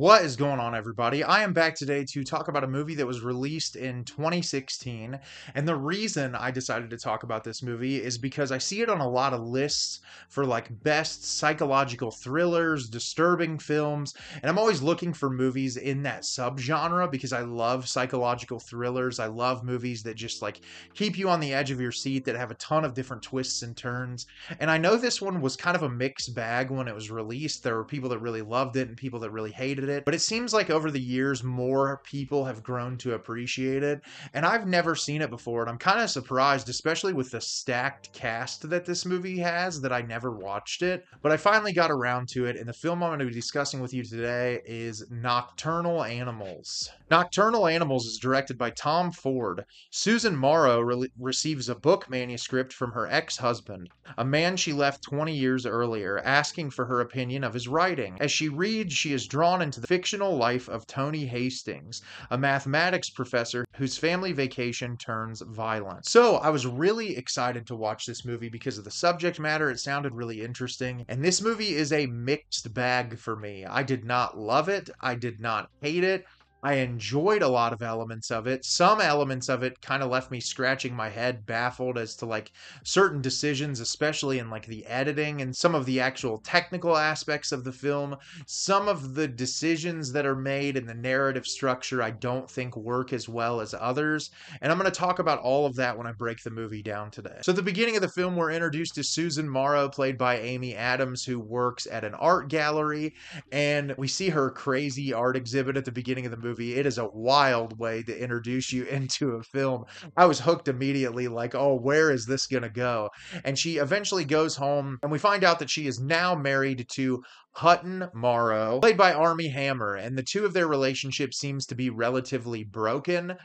What is going on, everybody? I am back today to talk about a movie that was released in 2016. And the reason I decided to talk about this movie is because I see it on a lot of lists for like best psychological thrillers, disturbing films. And I'm always looking for movies in that subgenre because I love psychological thrillers. I love movies that just like keep you on the edge of your seat, that have a ton of different twists and turns. And I know this one was kind of a mixed bag when it was released. There were people that really loved it and people that really hated it. But it seems like over the years, more people have grown to appreciate it. And I've never seen it before. And I'm kind of surprised, especially with the stacked cast that this movie has, that I never watched it. But I finally got around to it. And the film I'm going to be discussing with you today is Nocturnal Animals. Nocturnal Animals is directed by Tom Ford. Susan Morrow receives a book manuscript from her ex-husband, a man she left 20 years earlier, asking for her opinion of his writing. As she reads, she is drawn into the fictional life of Tony Hastings, a mathematics professor whose family vacation turns violent. So I was really excited to watch this movie because of the subject matter. It sounded really interesting. And this movie is a mixed bag for me. I did not love it. I did not hate it. I enjoyed a lot of elements of it. Some elements of it kind of left me scratching my head, baffled as to like certain decisions, especially in like the editing and some of the actual technical aspects of the film. Some of the decisions that are made in the narrative structure I don't think work as well as others. And I'm going to talk about all of that when I break the movie down today. So at the beginning of the film, we're introduced to Susan Morrow, played by Amy Adams, who works at an art gallery. And we see her crazy art exhibit at the beginning of the movie. It is a wild way to introduce you into a film. I was hooked immediately, like, oh, where is this going to go? And she eventually goes home, and we find out that she is now married to Hutton Morrow, played by Armie Hammer, and the two of their relationship seems to be relatively broken.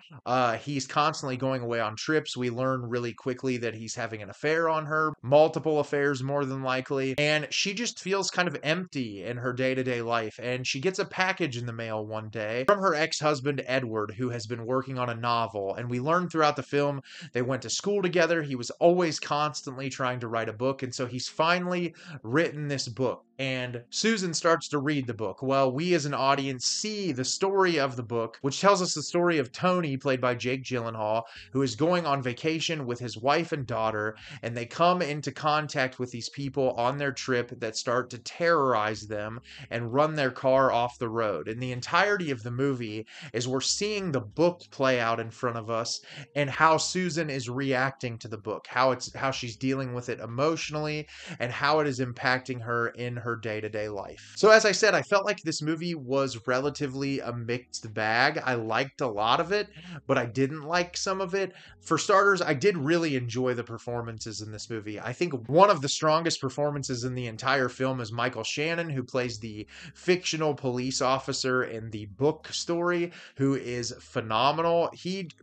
He's constantly going away on trips. We learn really quickly that he's having an affair on her, multiple affairs more than likely, and she just feels kind of empty in her day-to-day life. And she gets a package in the mail one day from her ex-husband Edward, who has been working on a novel. And we learn throughout the film they went to school together. He was always constantly trying to write a book, and so he's finally written this book. And Susan starts to read the book. Well, we as an audience see the story of the book, which tells us the story of Tony, played by Jake Gyllenhaal, who is going on vacation with his wife and daughter, and they come into contact with these people on their trip that start to terrorize them and run their car off the road. And the entirety of the movie is we're seeing the book play out in front of us and how Susan is reacting to the book, how she's dealing with it emotionally, and how it is impacting her in her day-to-day life. So as I said, I felt like this movie was relatively a mixed bag. I liked a lot of it, but I didn't like some of it. For starters, I did really enjoy the performances in this movie. I think one of the strongest performances in the entire film is Michael Shannon, who plays the fictional police officer in the book story, who is phenomenal.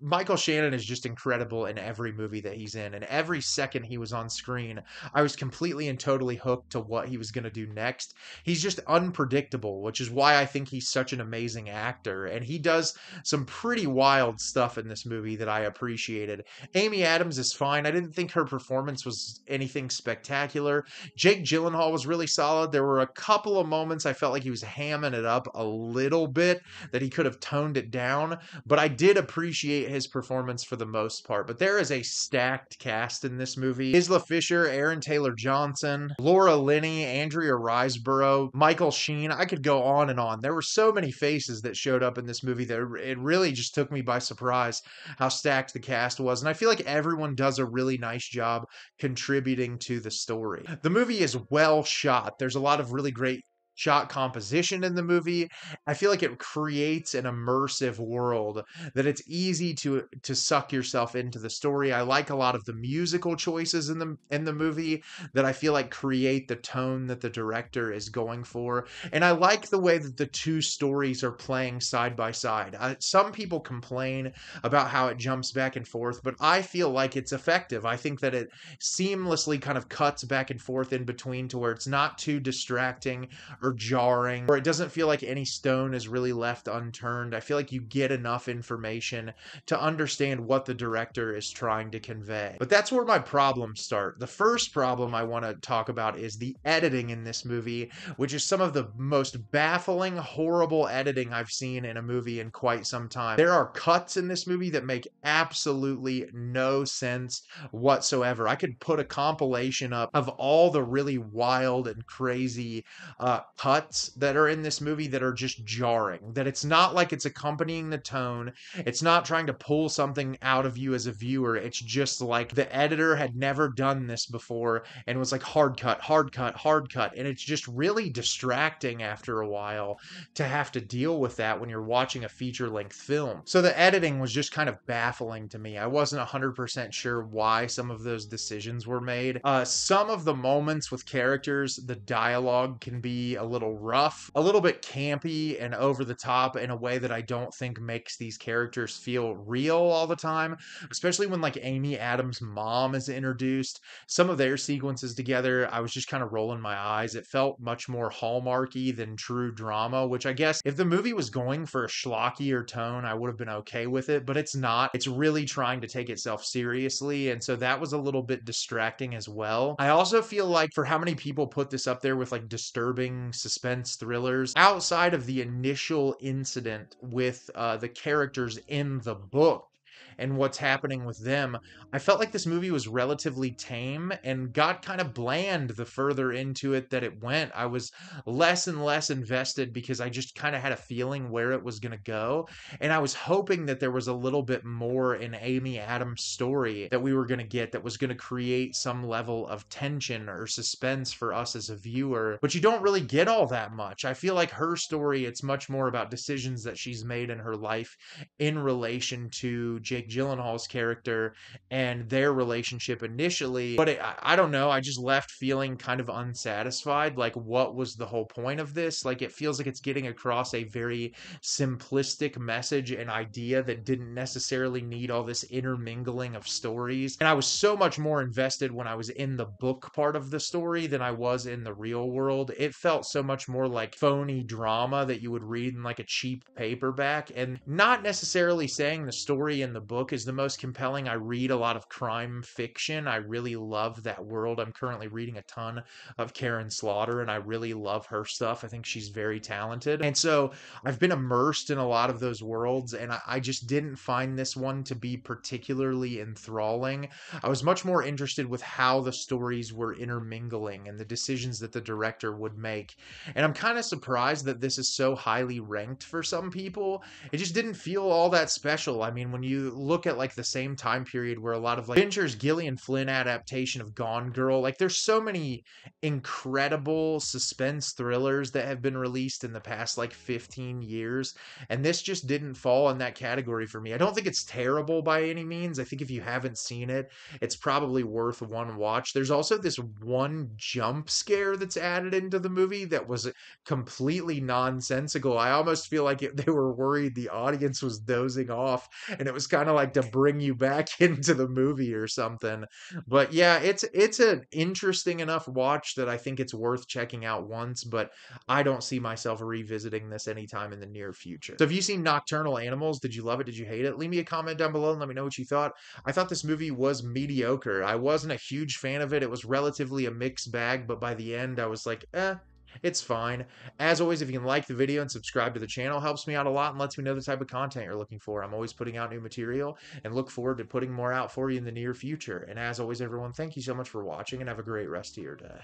Michael Shannon is just incredible in every movie that he's in, and every second he was on screen, I was completely and totally hooked to what he was going to do next. He's just unpredictable, which is why I think he's such an amazing actor, and he does some pretty wild stuff in this movie that I appreciated. Amy Adams is fine. I didn't think her performance was anything spectacular. Jake Gyllenhaal was really solid. There were a couple of moments I felt like he was hamming it up a little bit, that he could have toned it down, but I did appreciate his performance for the most part. But there is a stacked cast in this movie. Isla Fisher, Aaron Taylor-Johnson, Laura Linney, Andrea Riseborough, Michael Sheen. I could go on and on. There were so many faces that showed up in this movie that it really just took me by surprise how stacked the cast was. And I feel like everyone does a really nice job contributing to the story. The movie is well shot. There's a lot of really great shot composition in the movie. I feel like it creates an immersive world that it's easy to suck yourself into the story. I like a lot of the musical choices in the movie that I feel like create the tone that the director is going for. And I like the way that the two stories are playing side by side. Some people complain about how it jumps back and forth, but I feel like it's effective. I think that it seamlessly kind of cuts back and forth in between to where it's not too distracting or jarring, or it doesn't feel like any stone is really left unturned. I feel like you get enough information to understand what the director is trying to convey. But that's where my problems start. The first problem I want to talk about is the editing in this movie, which is some of the most baffling, horrible editing I've seen in a movie in quite some time. There are cuts in this movie that make absolutely no sense whatsoever. I could put a compilation up of all the really wild and crazy cuts that are in this movie that are just jarring. That it's not like it's accompanying the tone. It's not trying to pull something out of you as a viewer. It's just like the editor had never done this before and was like hard cut, hard cut, hard cut. And it's just really distracting after a while to have to deal with that when you're watching a feature length film. So the editing was just kind of baffling to me. I wasn't 100% sure why some of those decisions were made. Some of the moments with characters, the dialogue can be a little rough, a little bit campy and over the top in a way that I don't think makes these characters feel real all the time, especially when like Amy Adams' mom is introduced. Some of their sequences together, I was just kind of rolling my eyes. It felt much more Hallmarky than true drama, which I guess if the movie was going for a schlockier tone, I would have been okay with it, but it's not. It's really trying to take itself seriously, and so that was a little bit distracting as well. I also feel like for how many people put this up there with like disturbing suspense thrillers, outside of the initial incident with the characters in the book and what's happening with them, I felt like this movie was relatively tame and got kind of bland the further into it that it went. I was less and less invested because I just kind of had a feeling where it was going to go. And I was hoping that there was a little bit more in Amy Adams' story that we were going to get that was going to create some level of tension or suspense for us as a viewer. But you don't really get all that much. I feel like her story, it's much more about decisions that she's made in her life in relation to Jake Gyllenhaal's character and their relationship initially. But I don't know. I just left feeling kind of unsatisfied. Like, what was the whole point of this? Like, it feels like it's getting across a very simplistic message and idea that didn't necessarily need all this intermingling of stories. And I was so much more invested when I was in the book part of the story than I was in the real world. It felt so much more like phony drama that you would read in like a cheap paperback, and not necessarily saying the story in the book is the most compelling. I read a lot of crime fiction. I really love that world. I'm currently reading a ton of Karen Slaughter, and I really love her stuff. I think she's very talented. And so I've been immersed in a lot of those worlds, and I just didn't find this one to be particularly enthralling. I was much more interested with how the stories were intermingling and the decisions that the director would make. And I'm kind of surprised that this is so highly ranked for some people. It just didn't feel all that special. I mean, when you look at like the same time period where a lot of like Fincher's Gillian Flynn adaptation of Gone Girl, like there's so many incredible suspense thrillers that have been released in the past like 15 years, and this just didn't fall in that category for me. I don't think it's terrible by any means. I think if you haven't seen it, it's probably worth one watch. There's also this one jump scare that's added into the movie that was completely nonsensical. I almost feel like they were worried the audience was dozing off, and it was kind of like to bring you back into the movie or something. But yeah, it's an interesting enough watch that I think it's worth checking out once, but I don't see myself revisiting this anytime in the near future. So have you seen Nocturnal Animals? Did you love it? Did you hate it? Leave me a comment down below and let me know what you thought. I thought this movie was mediocre. I wasn't a huge fan of it. It was relatively a mixed bag, but by the end I was like, it's fine. As always, if you can like the video and subscribe to the channel, helps me out a lot and lets me know the type of content you're looking for. I'm always putting out new material and look forward to putting more out for you in the near future. And as always, everyone, thank you so much for watching and have a great rest of your day.